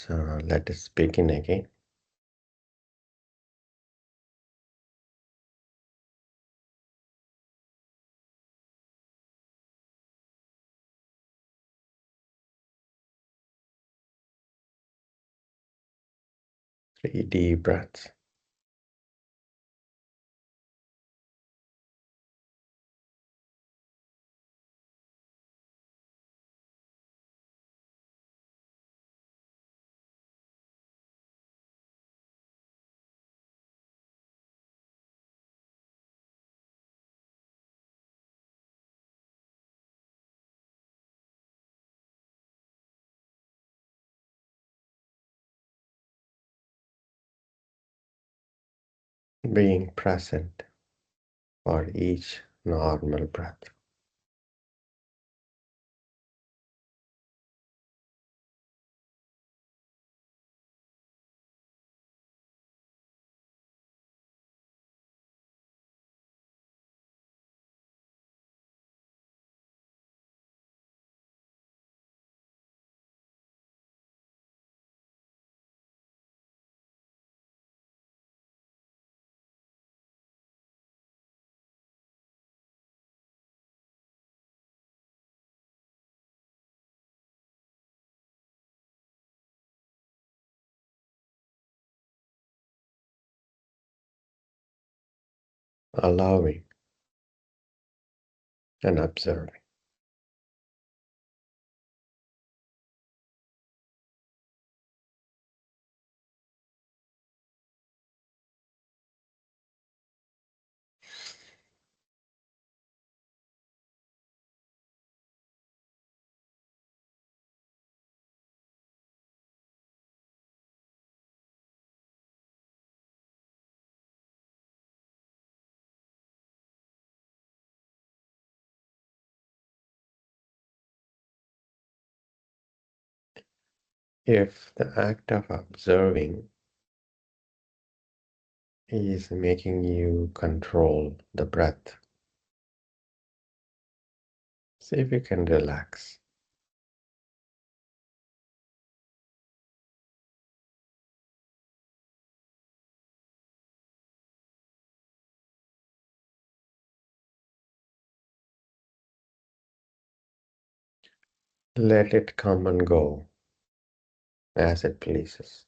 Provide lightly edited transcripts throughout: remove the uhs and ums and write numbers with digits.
let us begin again. Three deep breaths. Being present for each normal breath. Allowing and observing. If the act of observing is making you control the breath, see if you can relax. Let it come and go as it pleases.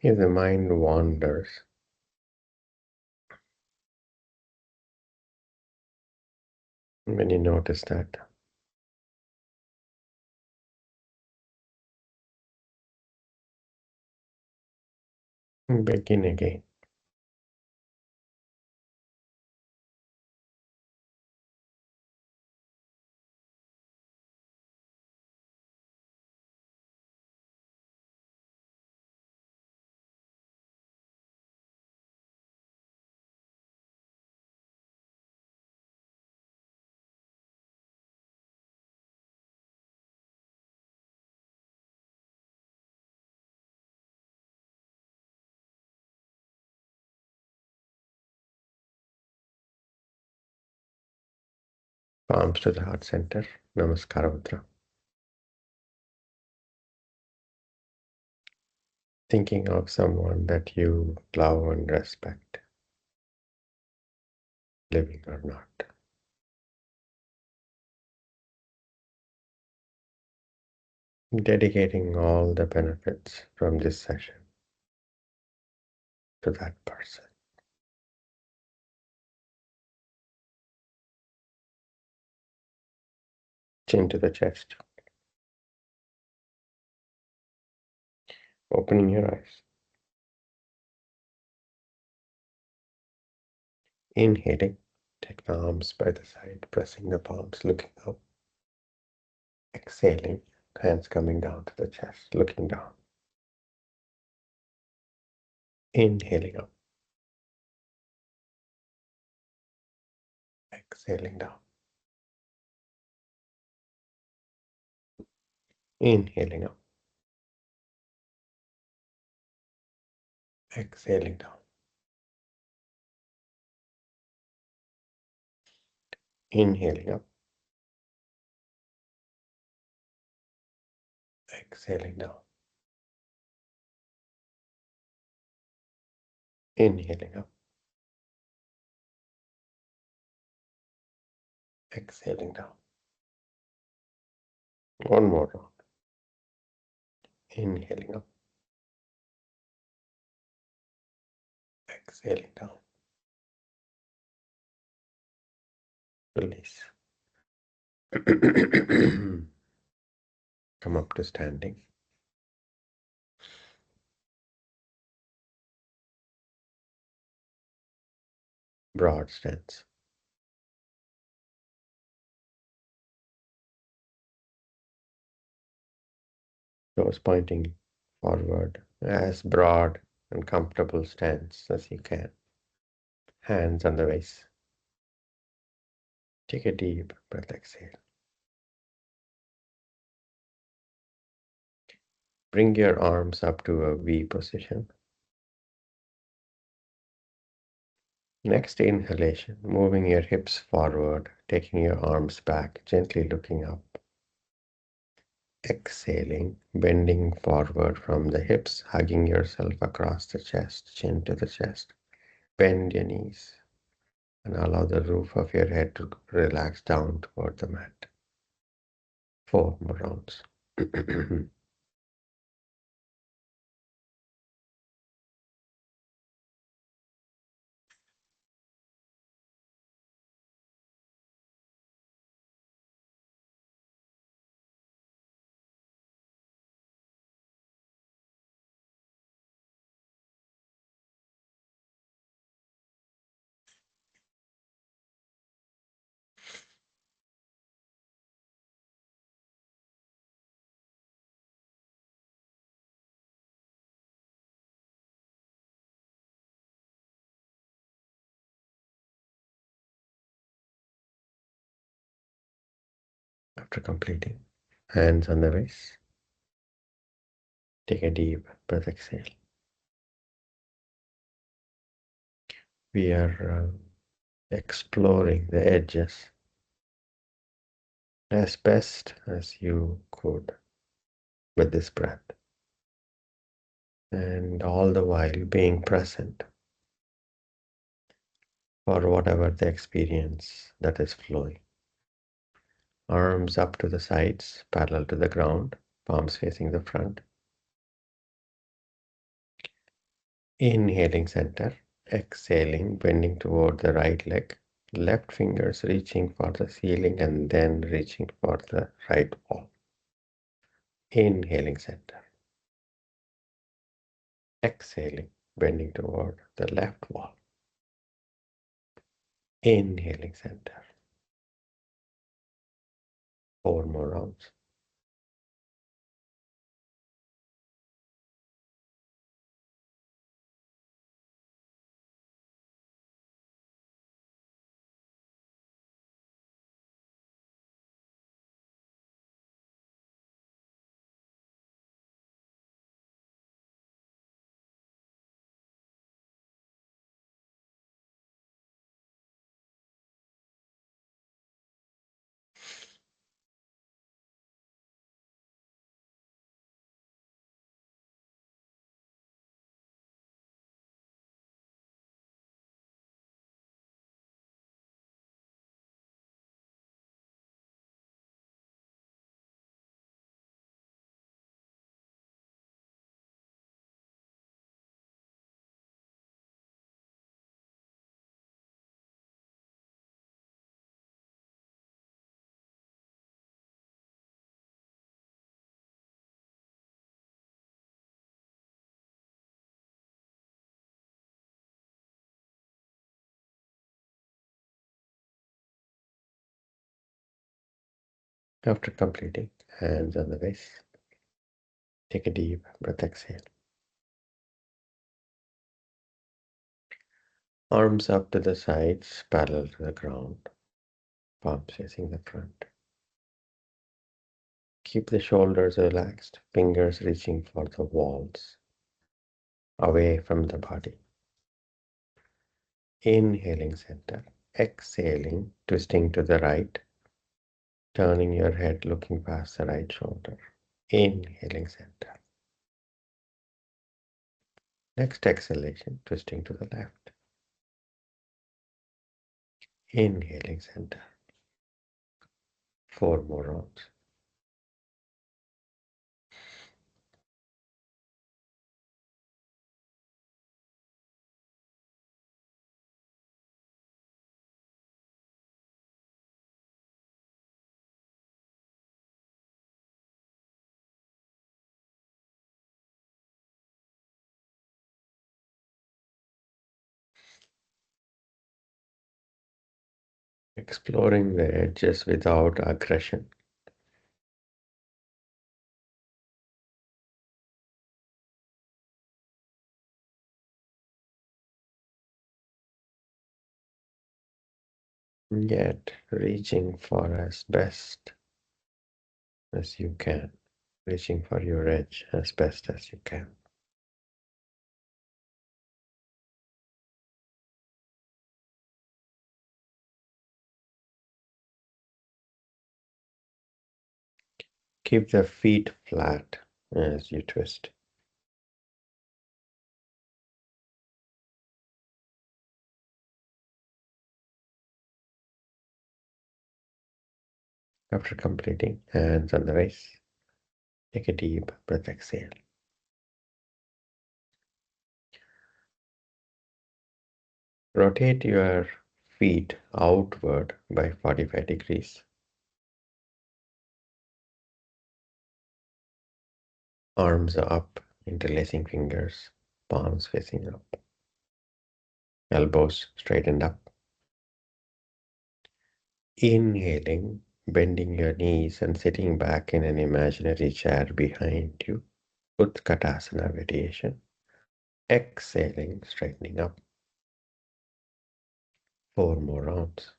If the mind wanders, when you notice that, begin again. Palms to the heart center. Namaskara Mudra. Thinking of someone that you love and respect, living or not. Dedicating all the benefits from this session to that person. Chin to the chest. Opening your eyes. Inhaling. Take the arms by the side, pressing the palms, looking up. Exhaling. Hands coming down to the chest, looking down. Inhaling up. Exhaling down. Inhaling up. Exhaling down. Inhaling up. Exhaling down. Inhaling up. Exhaling down. One more round. Inhaling up. Exhaling down. Release. Come up to standing. Broad stance. Toes pointing forward. As broad and comfortable stance as you can. Hands on the waist. Take a deep breath, exhale. Bring your arms up to a V position. Next inhalation, moving your hips forward, taking your arms back, gently looking up. Exhaling, bending forward from the hips, hugging yourself across the chest, chin to the chest. Bend your knees and allow the roof of your head to relax down toward the mat. 4 more rounds. After completing, hands on the waist. Take a deep breath, exhale. We are exploring the edges as best as you could with this breath, and all the while being present for whatever the experience that is flowing. Arms up to the sides, parallel to the ground, palms facing the front. Inhaling center, exhaling, bending toward the right leg, left fingers reaching for the ceiling and then reaching for the right wall. Inhaling center, exhaling, bending toward the left wall. Inhaling center. 4 more rounds. After completing, hands on the waist. Take a deep breath, exhale. Arms up to the sides, parallel to the ground, palms facing the front. Keep the shoulders relaxed, fingers reaching for the walls, away from the body. Inhaling center, exhaling, twisting to the right, turning your head looking past the right shoulder. Inhaling center. Next exhalation, twisting to the left. Inhaling center. 4 more rounds. Exploring the edges without aggression. Yet reaching for as best as you can, reaching for your edge as best as you can. Keep the feet flat as you twist. After completing, hands on the waist. Take a deep breath, exhale. Rotate your feet outward by 45 degrees. Arms are up, interlacing fingers, palms facing up. Elbows straightened up. Inhaling, bending your knees and sitting back in an imaginary chair behind you. Utkatasana variation. Exhaling, straightening up. 4 more rounds.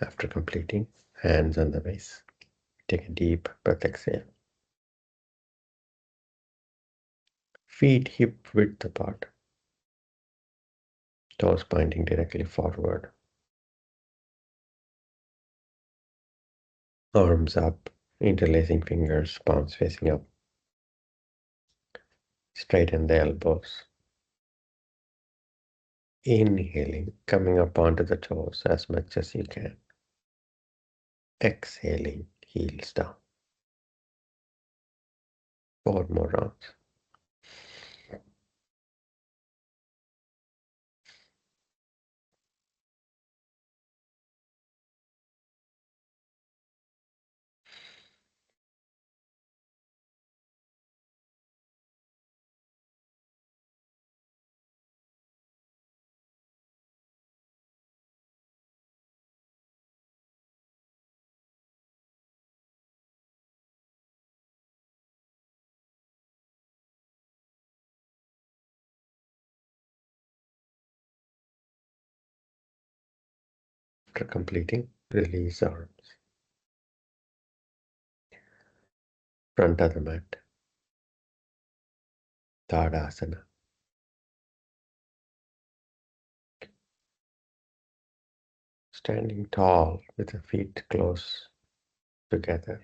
After completing, hands on the waist. Take a deep breath, exhale. Feet hip width apart. Toes pointing directly forward. Arms up, interlacing fingers, palms facing up. Straighten the elbows. Inhaling, coming up onto the toes as much as you can. Exhaling, heels down. 4 more rounds. After completing, release arms. Front of the mat. Tadasana. Standing tall with the feet close together.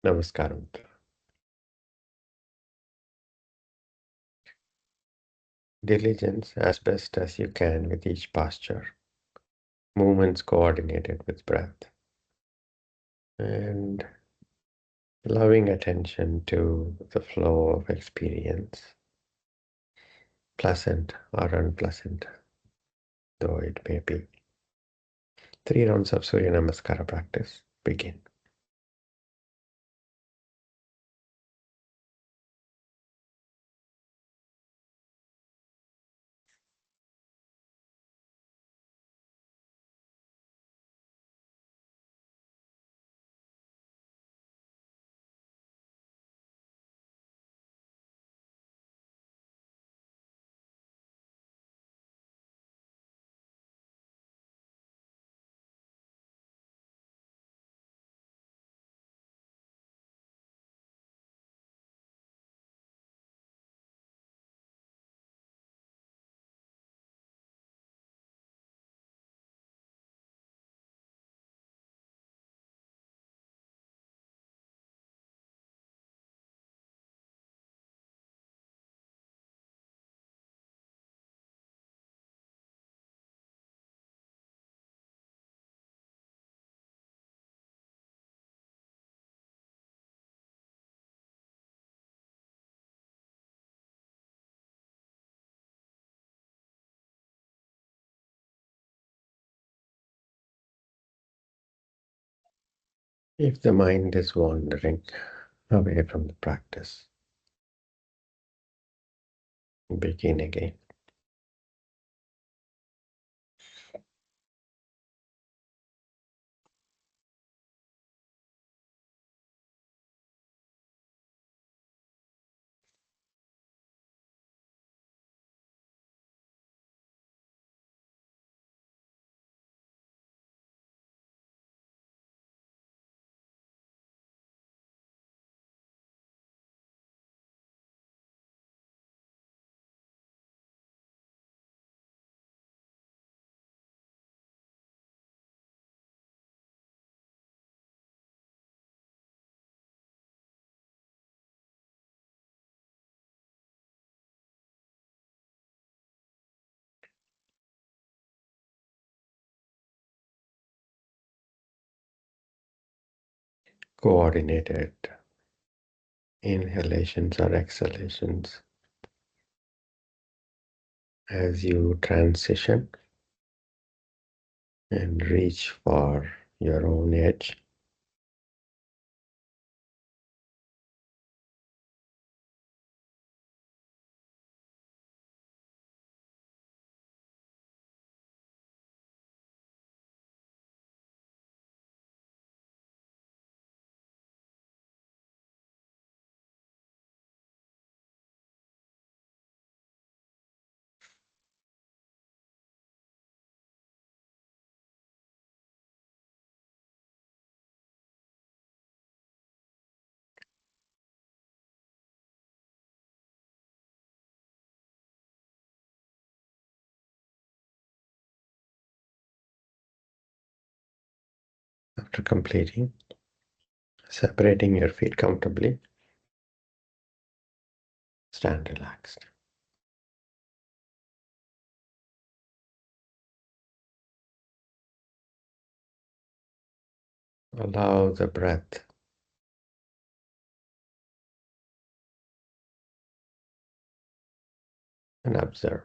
Namaskaram. diligence as best as you can with each posture, movements coordinated with breath, and loving attention to the flow of experience, pleasant or unpleasant though it may be. 3 rounds of Surya Namaskara practice begin. If the mind is wandering away from the practice, begin again. Coordinated inhalations or exhalations as you transition and reach for your own edge. After completing, separating your feet comfortably, stand relaxed. Allow the breath and observe.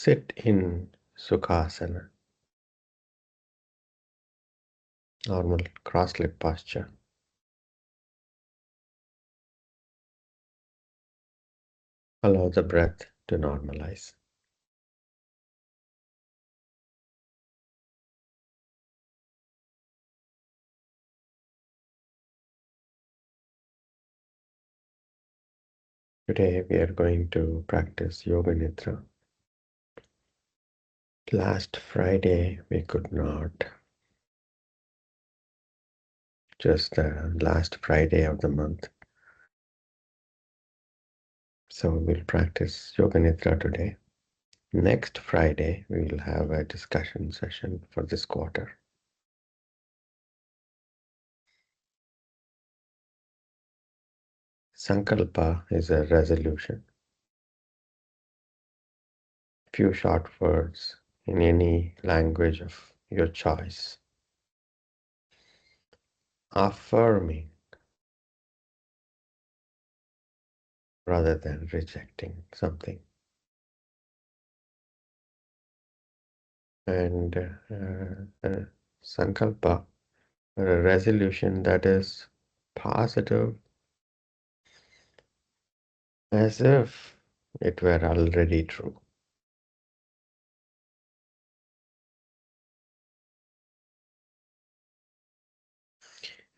Sit in Sukhasana, normal cross-leg posture. Allow the breath to normalize. Today we are going to practice Yoga Nidra. Last Friday we could not, just the last Friday of the month. So we'll practice Yoga Nidra today. Next Friday we will have a discussion session for this quarter. Sankalpa is a resolution. Few short words in any language of your choice. Affirming rather than rejecting something. And sankalpa, a resolution that is positive as if it were already true.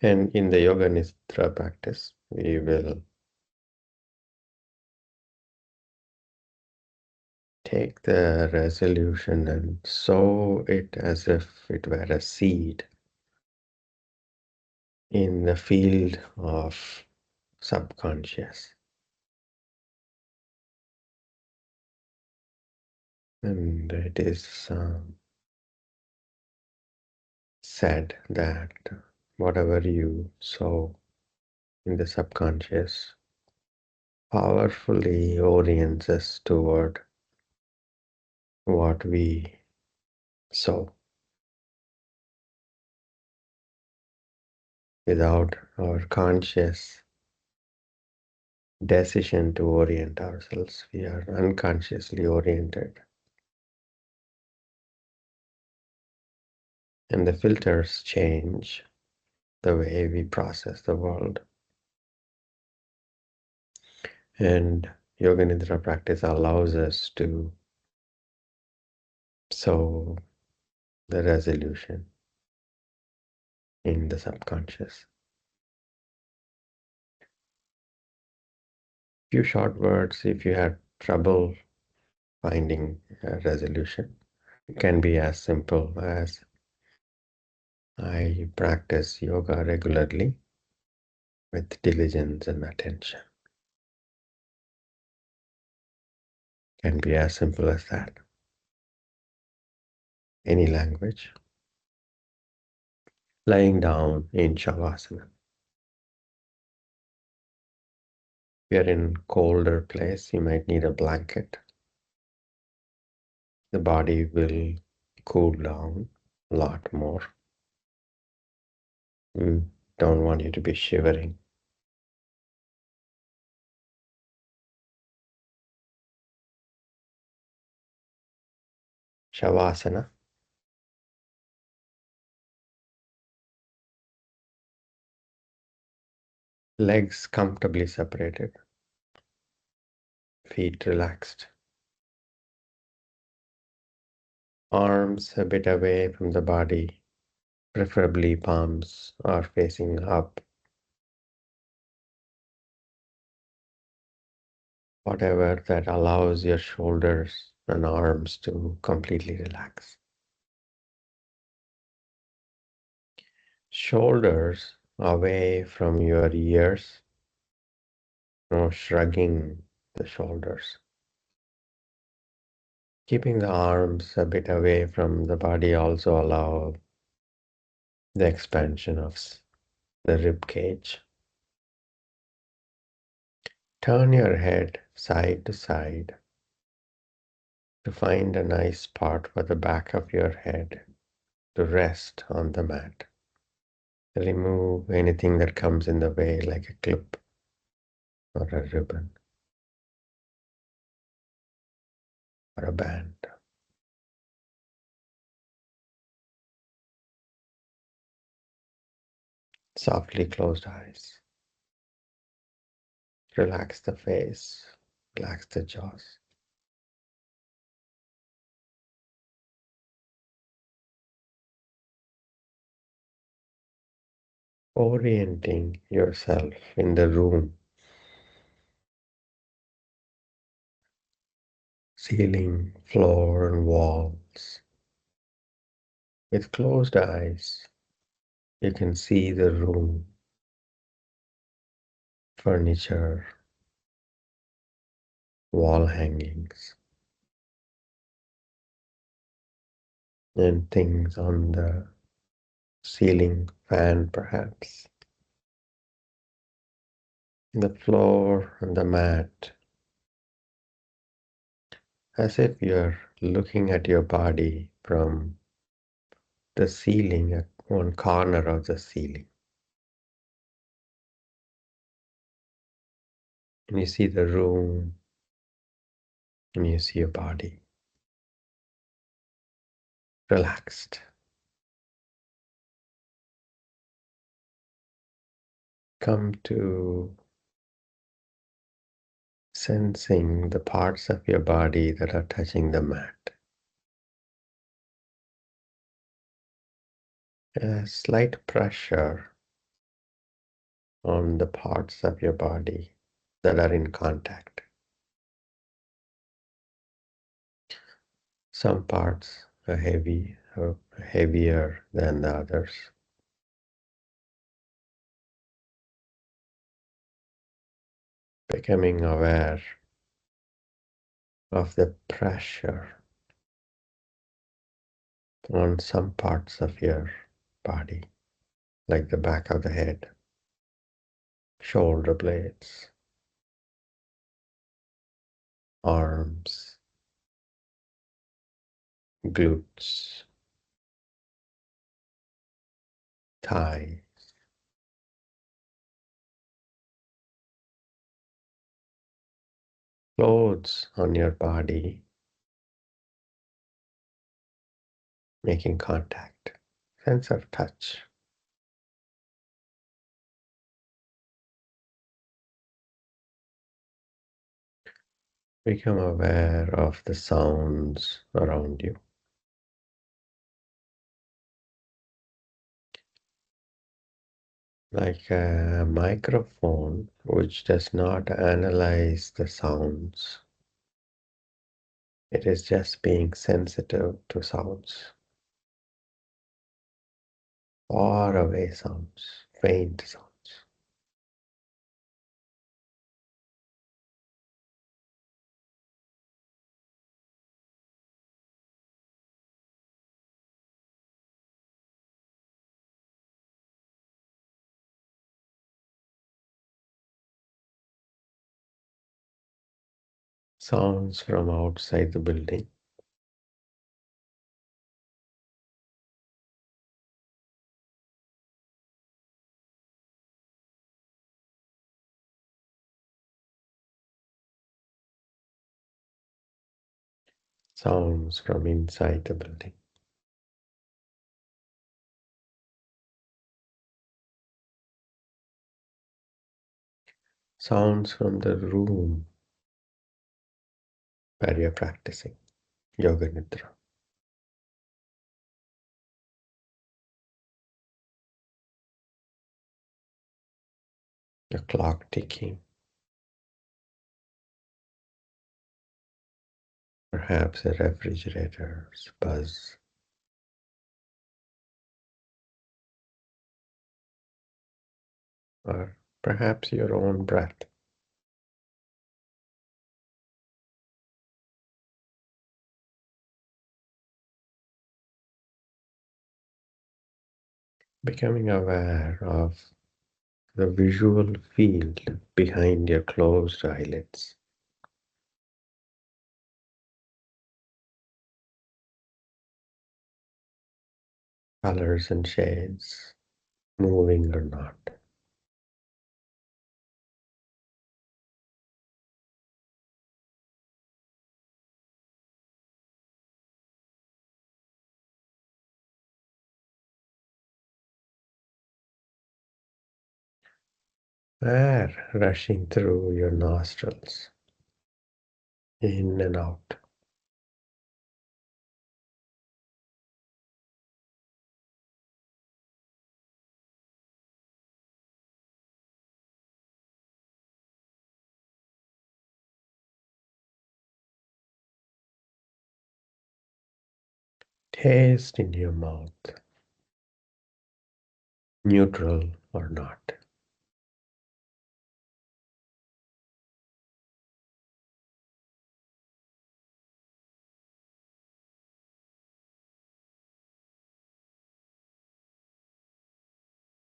And in the Yoga Nidra practice, we will take the resolution and sow it as if it were a seed in the field of subconscious. And it is said that whatever you sow in the subconscious powerfully orients us toward what we sow. Without our conscious decision to orient ourselves, we are unconsciously oriented. And the filters change the way we process the world. And Yoga Nidra practice allows us to sow the resolution in the subconscious. Few short words, if you had trouble finding a resolution, it can be as simple as I practice yoga regularly with diligence and attention. Can be as simple as that. Any language. Lying down in Shavasana. If you're in colder place, you might need a blanket. The body will cool down a lot more. We don't want you to be shivering. Shavasana. Legs comfortably separated. Feet relaxed. Arms a bit away from the body. Preferably palms are facing up. Whatever that allows your shoulders and arms to completely relax. Shoulders away from your ears, no shrugging the shoulders. Keeping the arms a bit away from the body also allow the expansion of the rib cage. Turn your head side to side to find a nice spot for the back of your head to rest on the mat. Remove anything that comes in the way like a clip or a ribbon. or a band. Softly closed eyes. Relax the face, relax the jaws. Orienting yourself in the room, ceiling, floor, and walls. With closed eyes, you can see the room, furniture, wall hangings, and things on the ceiling fan, perhaps. The floor and the mat, as if you're looking at your body from the ceiling at one corner of the ceiling. And you see the room and you see your body relaxed. Come to sensing the parts of your body that are touching the mat. A slight pressure on the parts of your body that are in contact. Some parts are heavy or heavier than the others. Becoming aware of the pressure on some parts of your body, like the back of the head, shoulder blades, arms, glutes, thigh, clothes on your body making contact, sense of touch. Become aware of the sounds around you. Like a microphone which does not analyze the sounds. It is just being sensitive to sounds. Far away sounds, faint sounds. Sounds from outside the building. Sounds from inside the building. Sounds from the room where you're practicing yoga nidra. The clock ticking. Perhaps a refrigerator's buzz. Or perhaps your own breath. Becoming aware of the visual field behind your closed eyelids. Colors and shades, moving or not. Air rushing through your nostrils, in and out. Taste in your mouth, neutral or not.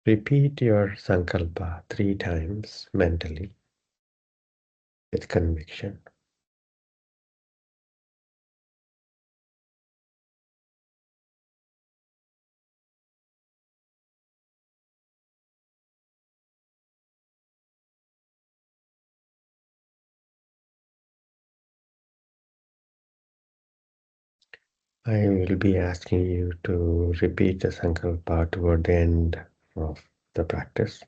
Repeat your sankalpa 3 times mentally with conviction. I will be asking you to repeat the sankalpa toward the end of the practice.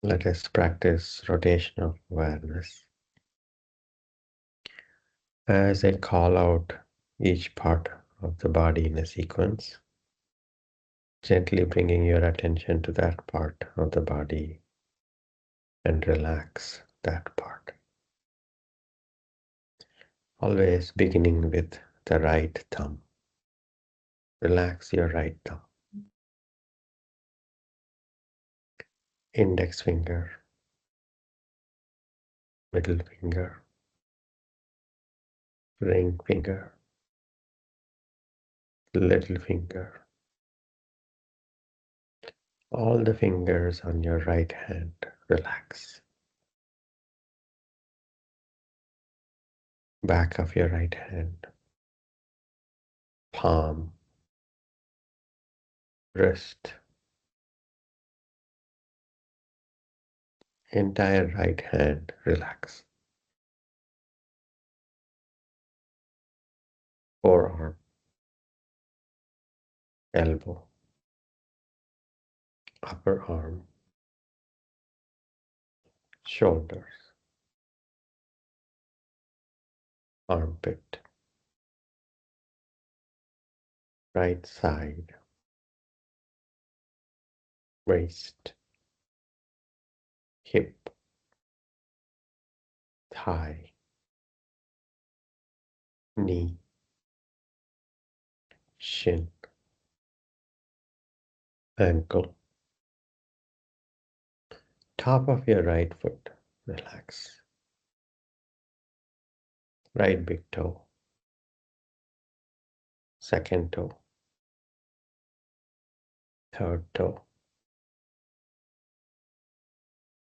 Let us practice rotation of awareness. As I call out each part of the body in a sequence, gently bringing your attention to that part of the body and relax that part. Always beginning with the right thumb. Relax your right thumb. Index finger, middle finger, ring finger, little finger. All the fingers on your right hand relax. Back of your right hand, palm, wrist, entire right hand relax. Forearm, elbow, upper arm, shoulders, armpit, right side, waist, hip, thigh, knee, shin, ankle, top of your right foot, relax. Right big toe, second toe, third toe,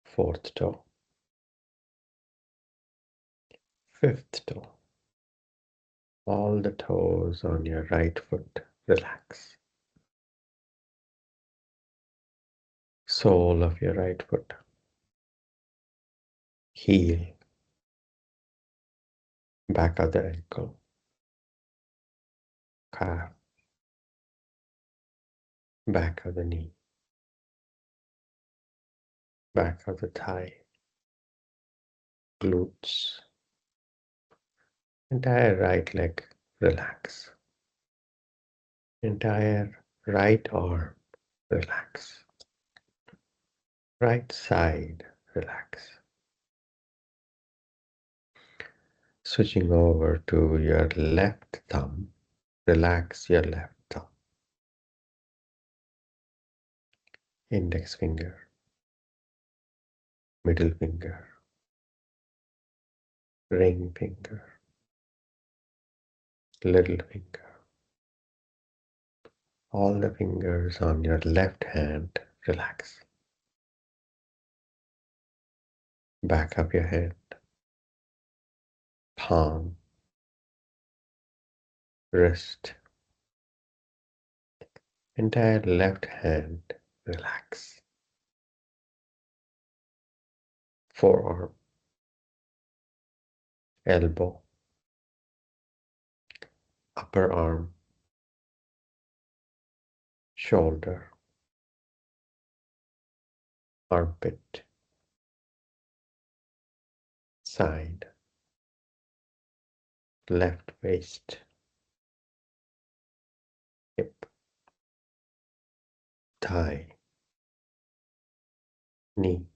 fourth toe, fifth toe. All the toes on your right foot, relax. Sole of your right foot, heel, back of the ankle, calf, back of the knee, back of the thigh, glutes, entire right leg, relax. Entire right arm, relax. Right side, relax. Switching over to your left thumb, relax your left thumb. Index finger, middle finger, ring finger, little finger. All the fingers on your left hand, relax. Back of your hand, palm, wrist, entire left hand, relax. Forearm, elbow, upper arm, shoulder, armpit, side, left waist, hip, thigh, knee,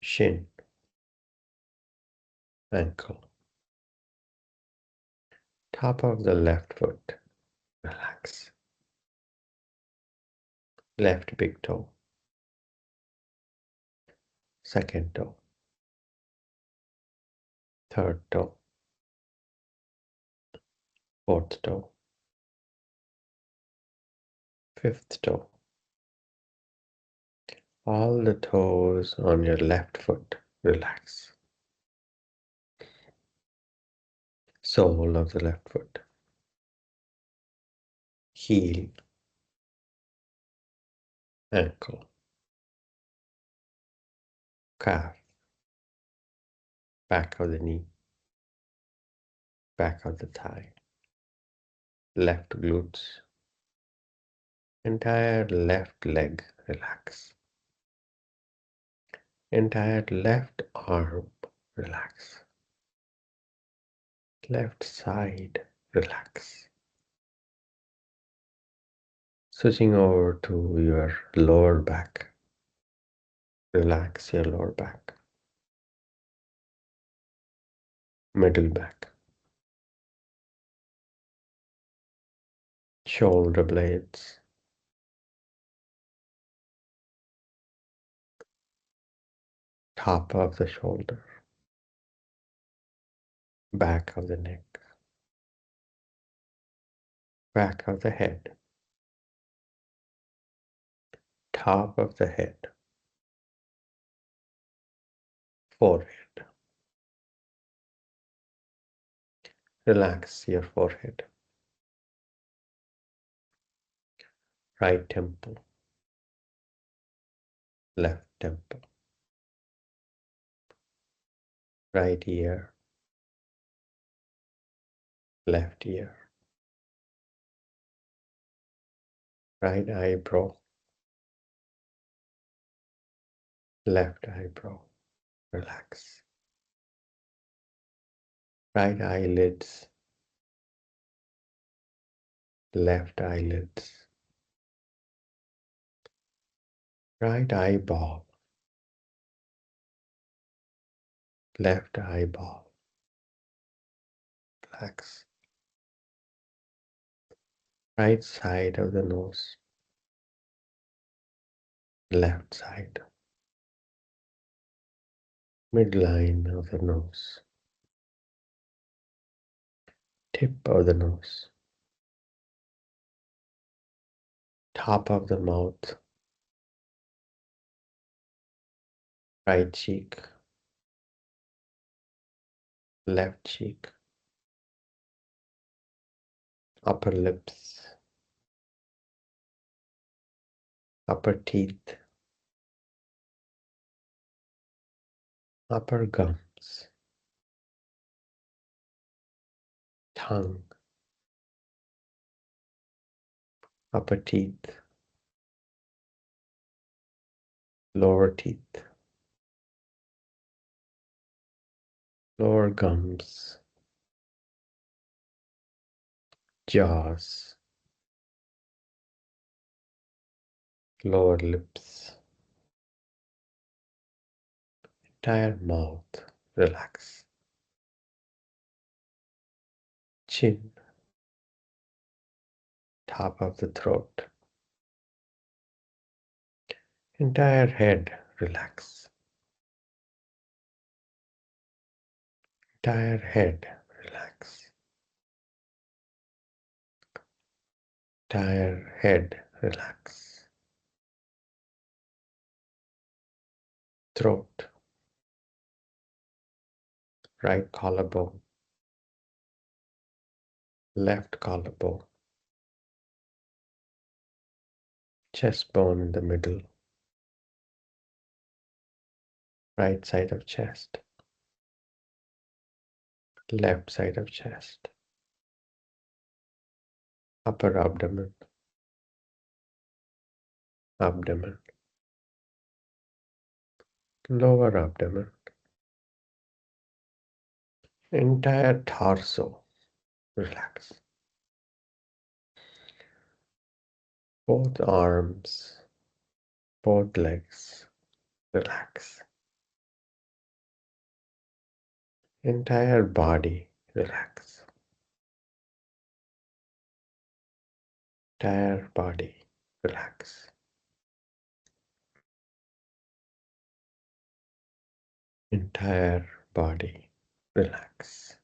shin, ankle, top of the left foot, relax, left big toe, second toe, third toe, fourth toe, fifth toe, all the toes on your left foot, relax, sole of the left foot, heel, ankle, calf, back of the knee, back of the thigh, left glutes, entire left leg, relax, entire left arm, relax, left side, relax. Switching over to your lower back, relax your lower back, middle back, shoulder blades, top of the shoulder, back of the neck, back of the head, top of the head, forehead. Relax your forehead, right temple, left temple, right ear, left ear, right eyebrow, left eyebrow. Relax. Right eyelids, left eyelids, right eyeball, left eyeball. Relax. Right side of the nose, left side, midline of the nose, tip of the nose, top of the mouth, right cheek, left cheek, upper lips, upper teeth, upper gums, tongue, upper teeth, lower teeth, lower gums, jaws, lower lips, entire mouth. Relax. Chin, top of the throat, entire head. Relax. Entire head. Relax. Entire head. Relax. Throat, right collarbone, left collarbone, chest bone in the middle, right side of chest, left side of chest, upper abdomen, abdomen, lower abdomen, entire torso, relax. Both arms, both legs, relax. Entire body, relax. Entire body, relax. Entire body, relax.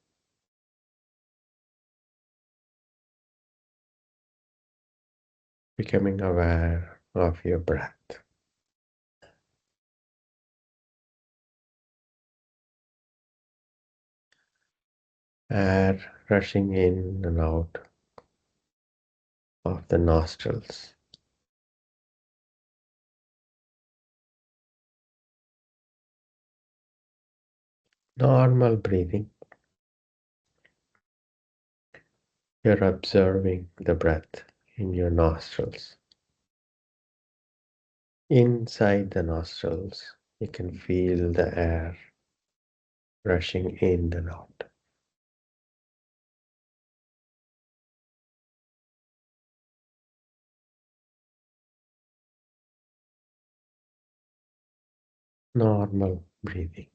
Becoming aware of your breath. Air rushing in and out of the nostrils. Normal breathing. You're observing the breath in your nostrils. Inside the nostrils, you can feel the air rushing in and out. Normal breathing.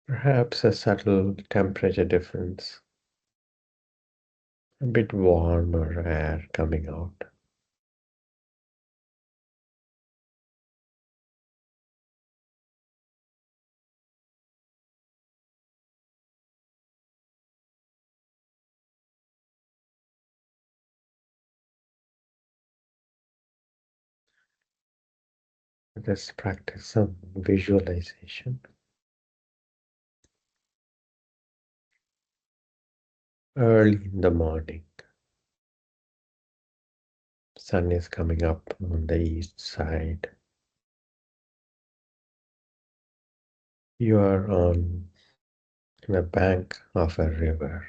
Perhaps a subtle temperature difference, a bit warmer air coming out. Let's practice some visualization. Early in the morning, sun is coming up on the east side. You are on the bank of a river.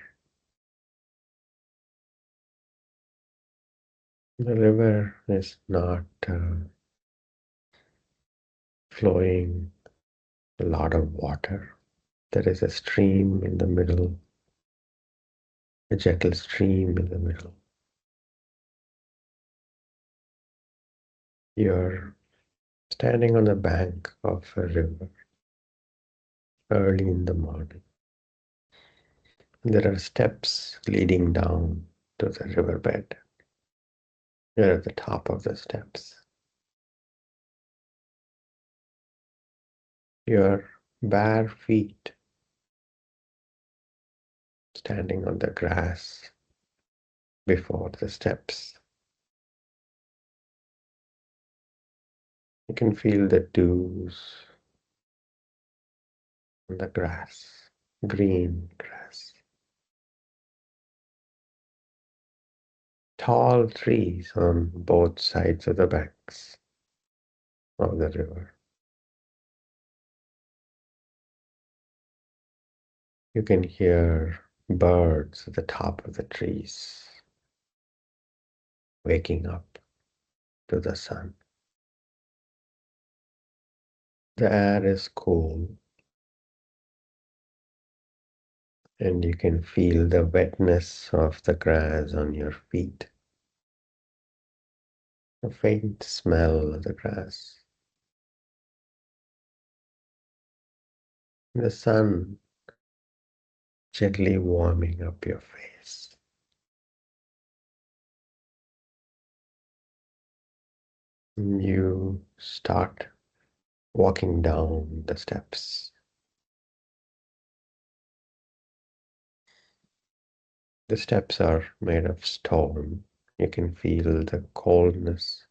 The river is not flowing a lot of water. There is a stream in the middle, a gentle stream in the middle. You're standing on the bank of a river early in the morning. There are steps leading down to the riverbed. You're at the top of the steps. Your bare feet standing on the grass before the steps. You can feel the dews on the grass, green grass. Tall trees on both sides of the banks of the river. You can hear birds at the top of the trees waking up to the sun. The air is cool and you can feel the wetness of the grass on your feet. A faint smell of the grass. The sun gently warming up your face. You start walking down the steps. The steps are made of stone. You can feel the coldness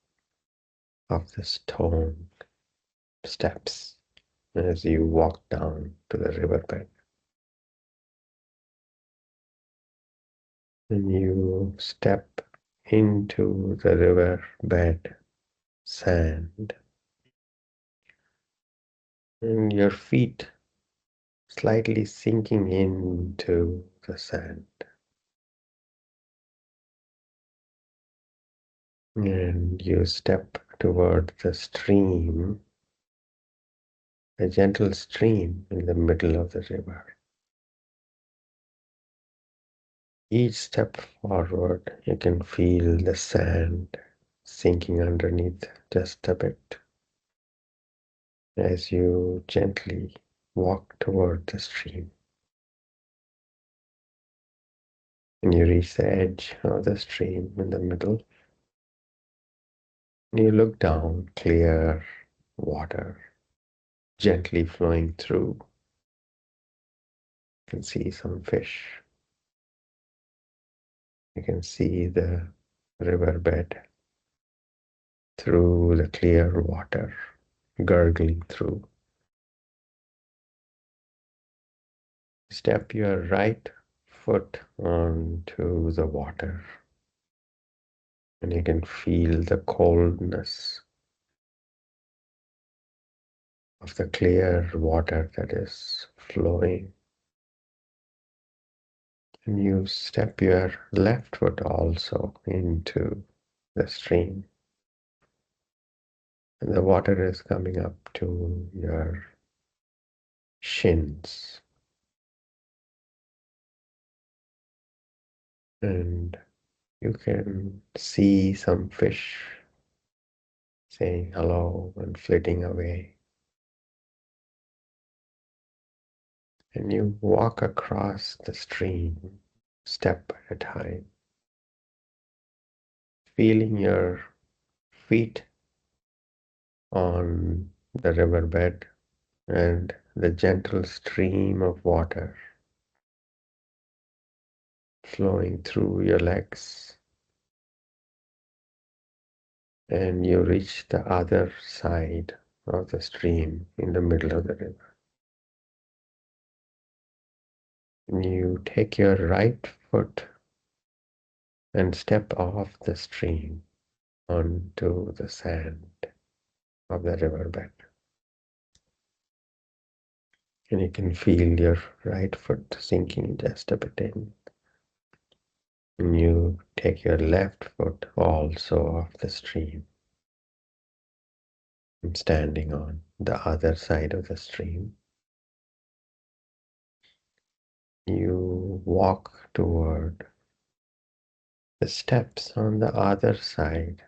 of the stone steps as you walk down to the riverbed. And you step into the riverbed sand. and your feet slightly sinking into the sand. And you step toward the stream, a gentle stream in the middle of the river. Each step forward, you can feel the sand sinking underneath just a bit as you gently walk toward the stream. And you reach the edge of the stream in the middle, and you look down, clear water gently flowing through. You can see some fish. You can see the riverbed through the clear water gurgling through. Step your right foot onto the water, and you can feel the coldness of the clear water that is flowing. And you step your left foot also into the stream, and the water is coming up to your shins. And you can see some fish saying hello and flitting away. And you walk across the stream step at a time, feeling your feet on the riverbed and the gentle stream of water flowing through your legs. And you reach the other side of the stream in the middle of the river. And you take your right foot and step off the stream onto the sand of the riverbed. And you can feel your right foot sinking just a bit in. And you take your left foot also off the stream and standing on the other side of the stream. You walk toward the steps on the other side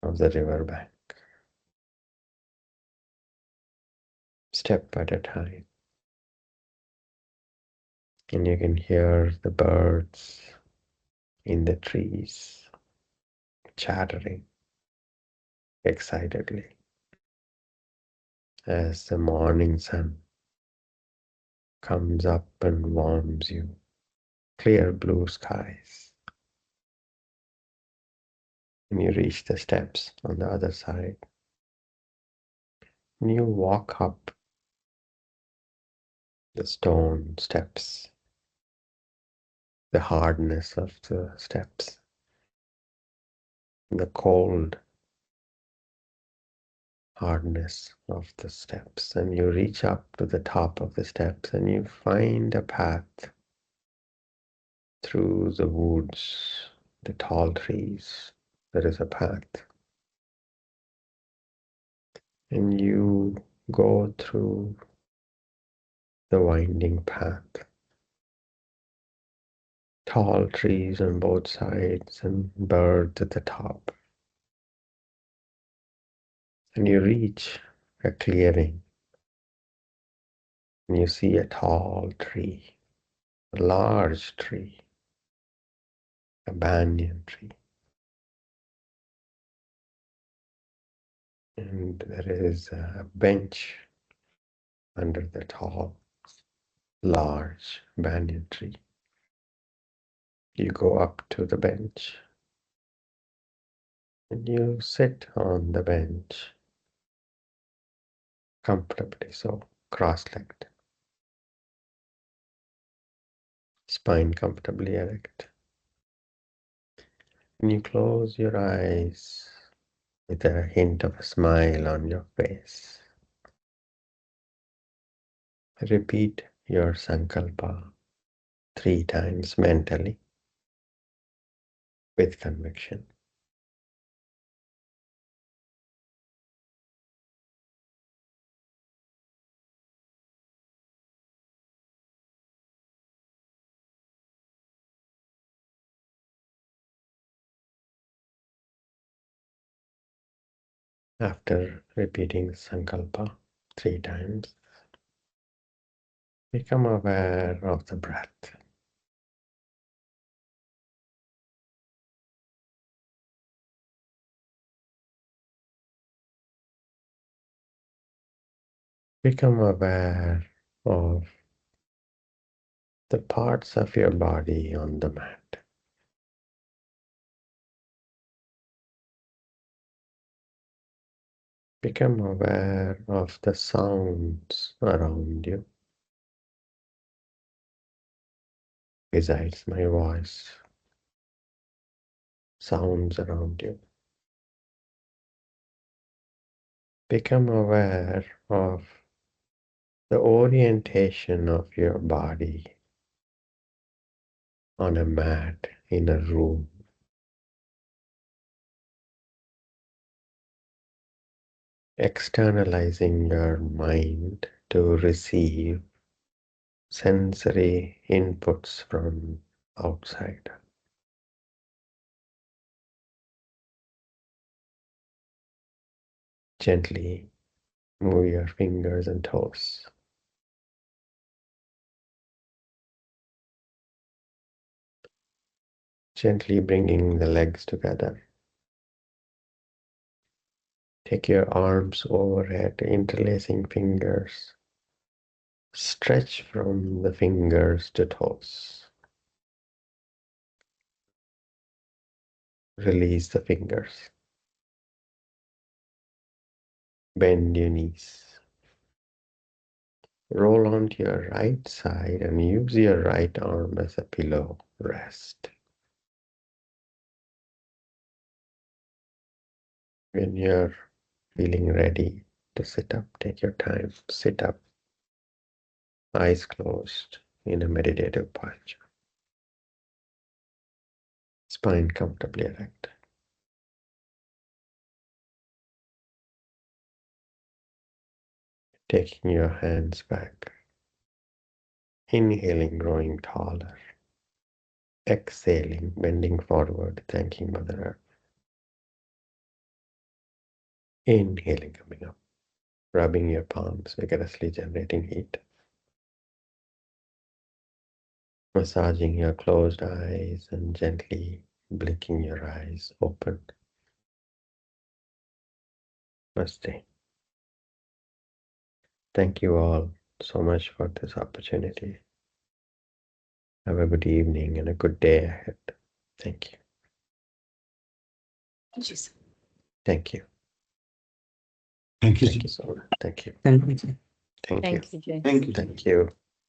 of the riverbank, step at a time. And you can hear the birds in the trees chattering excitedly as the morning sun comes up and warms you. Clear blue skies. And you reach the steps on the other side. And you walk up the stone steps, the hardness of the steps, the cold hardness of the steps. And you reach up to the top of the steps and you find a path through the woods, the tall trees. There is a path. And you go through the winding path. Tall trees on both sides and birds at the top. And you reach a clearing and you see a tall tree, a large tree, a banyan tree. And there is a bench under the tall, large banyan tree. You go up to the bench and you sit on the bench comfortably so, cross-legged, spine comfortably erect. And you close your eyes with a hint of a smile on your face. Repeat your sankalpa 3 times mentally with conviction. After repeating sankalpa 3 times, become aware of the breath. Become aware of the parts of your body on the mat. Become aware of the sounds around you, besides my voice, sounds around you. Become aware of the orientation of your body on a mat in a room. Externalizing your mind to receive sensory inputs from outside. Gently move your fingers and toes. Gently bringing the legs together. Take your arms overhead, interlacing fingers. Stretch from the fingers to toes. Release the fingers. Bend your knees. Roll onto your right side and use your right arm as a pillow. Rest. When you're feeling ready to sit up, take your time. Sit up, eyes closed in a meditative posture. Spine comfortably erect. Taking your hands back. Inhaling, growing taller. Exhaling, bending forward, thanking Mother Earth. Inhaling, coming up. Rubbing your palms, vigorously generating heat. Massaging your closed eyes and gently blinking your eyes open. Namaste. Thank you all so much for this opportunity. Have a good evening and a good day ahead. Thank you. Thank you. Thank you. Thank you so much. Thank you. Thank you. Thank you. Thank you, Jay. Thank you. Thank you.